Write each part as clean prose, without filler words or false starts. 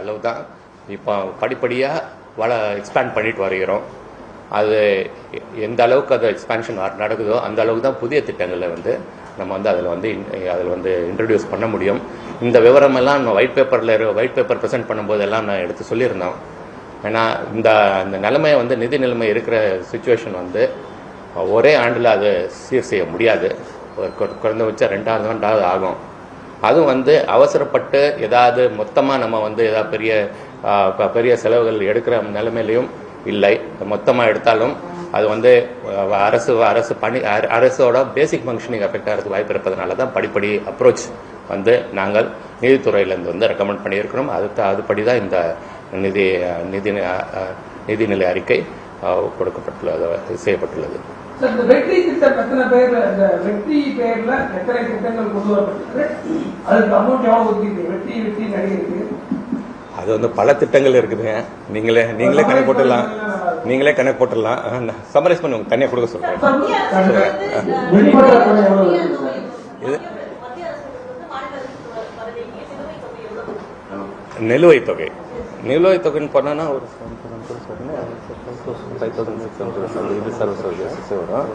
அளவு தான் இப்போ படிப்படியாக எக்ஸ்பேண்ட் பண்ணிட்டு வருகிறோம். அது எந்த அளவுக்கு அது எக்ஸ்பான்ஷன் நடக்குதோ அந்த அளவுக்கு தான் புதிய திட்டங்களை வந்து நம்ம வந்து அதில் வந்து இன்ட்ரடியூஸ் பண்ண முடியும். இந்த விவரமெல்லாம் நம்ம ஒயிட் பேப்பர் ப்ரெசென்ட் பண்ணும்போதெல்லாம் நான் எடுத்து சொல்லியிருந்தோம். ஏன்னா இந்த நிலைமையை வந்து நிதி நிலைமை இருக்கிற சுச்சுவேஷன் வந்து ஒரே ஆண்டில் அது சீர் செய்ய முடியாது. குறைந்தபட்சம் 2 ஆண்டாவது ஆகும். அதுவும் வந்து அவசரப்பட்டு ஏதாவது மொத்தமாக நம்ம வந்து ஏதாவது பெரிய செலவுகள் எடுக்கிற நிலைமையிலையும் இல்லை. மொத்தமாக எடுத்தாலும் அது வந்து அரசோட பேசிக் ஃபங்க்ஷனிங் அஃபெக்ட் ஆகிறதுக்கு வாய்ப்பு இருப்பதனால தான் படிப்படி அப்ரோச் வந்து நாங்கள் நீதித்துறையிலேருந்து வந்து ரெக்கமெண்ட் பண்ணியிருக்கிறோம். அதுபடி தான் இந்த நிதிநிலை அறிக்கை கொடுக்கப்பட்டுள்ளது, செய்யப்பட்டுள்ளது. வெற்றி திட்டம் எத்தனை பேர், வெற்றி பேர்ல எத்தனை திட்டங்கள் கொண்டு வரப்பட்டது, அதுக்கு அமௌண்ட் எவ்வளவு ஒதுக்கீடு, வெற்றி நடிகருக்கு அது வந்து பல திட்டங்கள் இருக்குதுங்க. நீங்களே கணக்கு போட்டுடலாம். சம்மரைஸ் பண்ணுங்க, தனியாக கொடுக்க சொல்றேன். நிலுவைத் தொகைன்னு போனா ஒரு 5,600 இது சர்வீஸ் வரும்.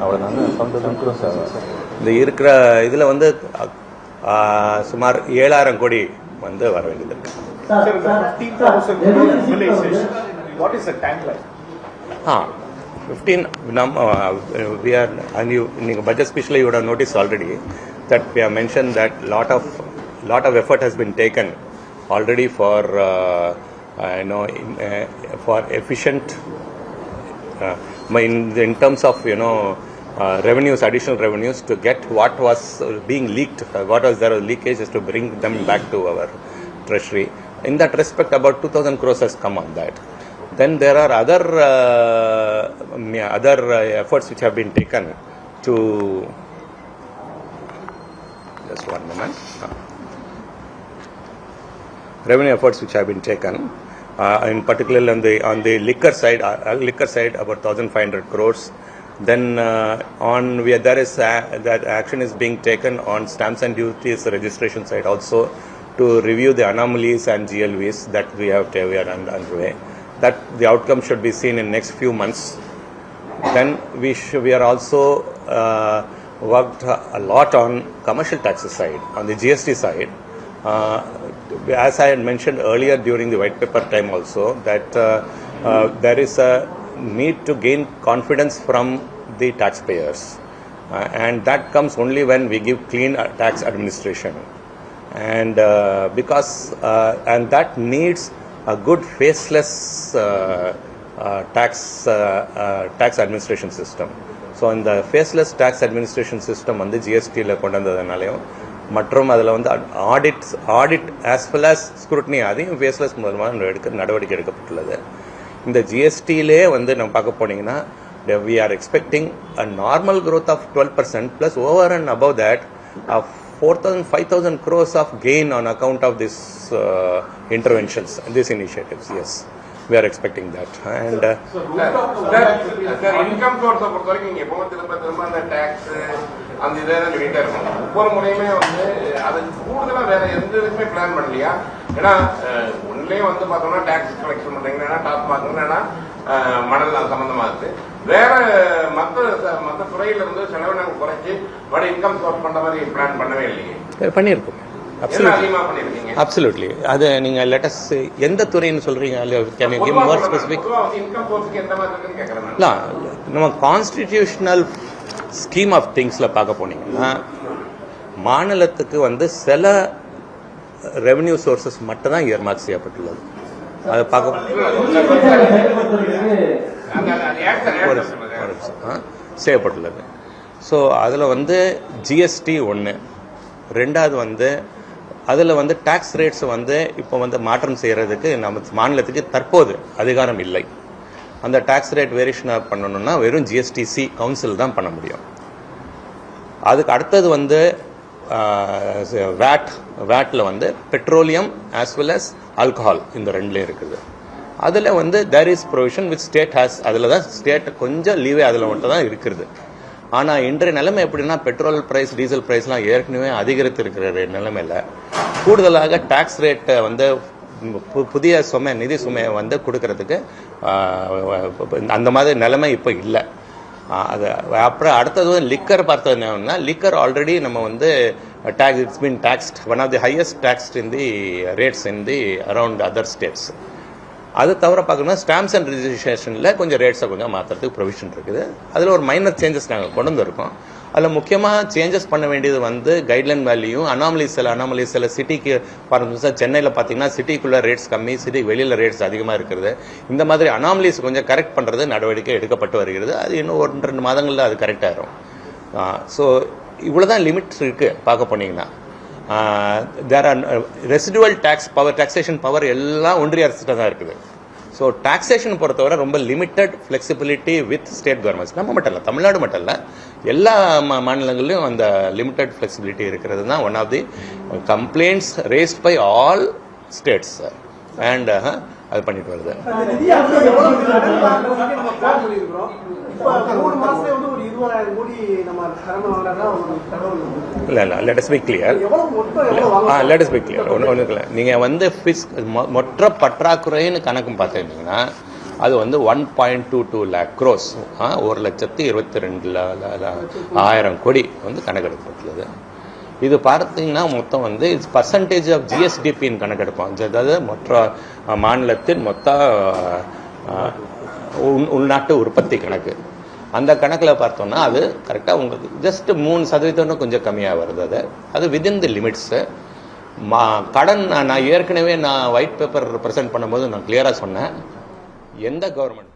அவ்வளோதாங்க. இந்த இருக்கிற இதில் வந்து சுமார் 7,000 கோடி வந்து வர வேண்டியது இருக்கு. Budget specially you would have noticed already that we have mentioned that lot of effort has been taken already for for efficient in terms of revenues, additional revenues, to get what was being leaked, what was there leakages, to bring them back to our treasury. In that respect, about 2,000 crores has come on that. Then there are other efforts which have been taken to just one moment. Revenue efforts which have been taken, in particular on the liquor side, about 1,500 crores. Then that action is being taken on stamps and duties registration side also, to review the anomalies and GLVs that we are underway. That the outcome should be seen in next few months. Then we are also worked a lot on commercial taxes side, on the GST side. As I had mentioned earlier during the white paper time also, that there is a need to gain confidence from the taxpayers, and that comes only when we give clean tax administration, and and that needs a good faceless tax administration system. So in the faceless tax administration system வந்து GST கொண்டு வந்ததுனாலையும் மற்றும் அதில் வந்து audit as well as scrutiny அதையும் faceless மூலமாக நடவடிக்கை எடுக்கப்பட்டுள்ளது. இந்த ஜிஎஸ்டியிலே வந்து நம்ம பார்க்க போனீங்கன்னா we are expecting a normal growth of 12% plus over and above that 4,000-5,000 crores of gain on account of this interventions and these initiatives. Yes, we are expecting that. And income source பொறுத்த வரைக்கும் நீங்க எப்பவும் திரும்ப அந்த tax அந்த இதே தான் சொல்லிட்டே இருக்கும். ஒவ்வொரு முறையுமே வந்து அது கூடுதலா வேற எந்த இதுக்குமே பிளான் பண்ணலையா? ஏன்னா ஒன்லயே வந்து பார்த்தோம்னா டாக்ஸ் கலெக்ஷன் பண்றீங்கன்னா டாப் மார்க்குன்னா மணல் சம்பந்தமா இருக்கு. வேற மற்ற துறையில இருந்து செலவினங்கள் குறைச்சி வட இன்கம் சோர்ஸ் பண்ற மாதிரி பிளான் பண்ணவே இல்லையே? பண்ணியிருக்கோம். Absolutely. அது நீங்க லேட்டஸ் எந்த துறைன்னு சொல்றீங்க? Can you give more specific? Income சோர்ஸ்க்கு எந்த மாதிரி இருக்குன்னு கேக்குறேன். நம்ம கான்ஸ்டிடியூஷனல் ஸ்கீம் ஆஃப் திங்ஸ்ல பார்க்க போனீங்கன்னா மாநிலத்துக்கு வந்து சில ரெவென்யூ சோர்சஸ் மட்டும் தான் இயர்மார்க் செய்யப்பட்டுள்ளது. அதை பார்க்க செய்யப்பட்டுள்ளது. ஸோ அதில் வந்து ஜிஎஸ்டி ஒன்று, ரெண்டாவது வந்து அதில் வந்து டாக்ஸ் ரேட்ஸ் வந்து இப்போ வந்து மாற்றம் செய்கிறதுக்கு நம்ம மாநிலத்துக்கு தற்போது அதிகாரம் இல்லை. அந்த டாக்ஸ் ரேட் வேரியேஷனாக பண்ணணும்னா வெறும் ஜிஎஸ்டிசி கவுன்சில் தான் பண்ண முடியும். அதுக்கு அடுத்தது வந்து வேட்டில் வந்து petroleum as well as alcohol இந்த ரெண்டுலேயும் இருக்குது. அதில் வந்து there is provision with state has, அதில் தான் ஸ்டேட் கொஞ்சம் லீவே அதில் மட்டும் தான் இருக்கிறது. ஆனால் இன்றைய நிலைமை எப்படின்னா பெட்ரோல் ப்ரைஸ் டீசல் ப்ரைஸ்லாம் ஏற்கனவே அதிகரித்து இருக்கிற நிலைமையில் கூடுதலாக டாக்ஸ் ரேட்டை வந்து புதிய நிதி சுமையை வந்து கொடுக்கறதுக்கு அந்த மாதிரி நிலைமை இப்போ இல்லை. அது அப்புறம் அடுத்தது லிக்கர் பார்த்தது என்னன்னா, லிக்கர் ஆல்ரெடி நம்ம வந்து it's been taxed one of the highest taxed in the rates in the around other states. அது தவிர பார்க்கணும்னா ஸ்டாம்ப்ஸ் அண்ட் ரிஜிஸ்ட்ரேஷனில் கொஞ்சம் ரேட்ஸை கொஞ்சம் மாற்றுறதுக்கு ப்ரொவிஷன் இருக்குது. அதில் ஒரு மைனர் சேஞ்சஸ் நாங்கள் கொண்டு வந்திருக்கோம். அதில் முக்கியமாக சேஞ்சஸ் பண்ண வேண்டியது வந்து கைட்லைன் வேல்யூ அனாமலிஸ் சில சிட்டிக்கு பாருங்க. சென்னையில் பார்த்தீங்கன்னா சிட்டிக்குள்ளே ரேட்ஸ் கம்மி, சிட்டிக்கு வெளியில் ரேட்ஸ் அதிகமாக இருக்கிறது. இந்த மாதிரி அனாமலிஸ் கொஞ்சம் கரெக்ட் பண்ணுறது நடவடிக்கை எடுக்கப்பட்டு வருகிறது. அது இன்னும் 1-2 மாதங்களில் அது கரெக்ட் ஆகிடும். ஸோ இவ்வளோ தான் லிமிட்ஸ் இருக்குது பார்க்க போனீங்கன்னா. There are residual taxation power எல்லாம் ஒன்றிய அரசுகிட்ட தான் இருக்குது. ஸோ டாக்ஸேஷன் பொறுத்தவரை ரொம்ப limited flexibility with state governments. நம்ம மட்டும் இல்லை, தமிழ்நாடு மட்டும் இல்லை, எல்லா மாநிலங்களிலும் அந்த லிமிட்டட் ஃப்ளெக்சிபிலிட்டி இருக்கிறது தான் one of the complaints raised by all states. And அது பண்ணிட்டு வருது. Let us be clear. நீங்கள் வந்து மொத்த பற்றாக்குறைன்னு கணக்கு பார்த்துக்கிட்டீங்கன்னா அது வந்து 1.22 lakh crores, 1,22,000 கோடி வந்து கணக்கெடுக்கப்பட்டுள்ளது. இது பார்த்தீங்கன்னா மொத்தம் வந்து பர்சன்டேஜ் ஆஃப் ஜிஎஸ்டிபின்னு கணக்கெடுப்போம். அதாவது மொத்த மாநிலத்தின் மொத்த உள்நாட்டு உற்பத்தி கணக்கு. அந்த கணக்கில் பார்த்தோம்னா அது கரெக்டாக உங்களுக்கு ஜஸ்ட் 3% கொஞ்சம் கம்மியாக வருது. அது வித்தின் தி லிமிட்ஸு. கடன் நான் ஏற்கனவே ஒயிட் பேப்பர் ப்ரெசென்ட் பண்ணும்போது நான் கிளியராக சொன்னேன், எந்த கவர்மெண்ட்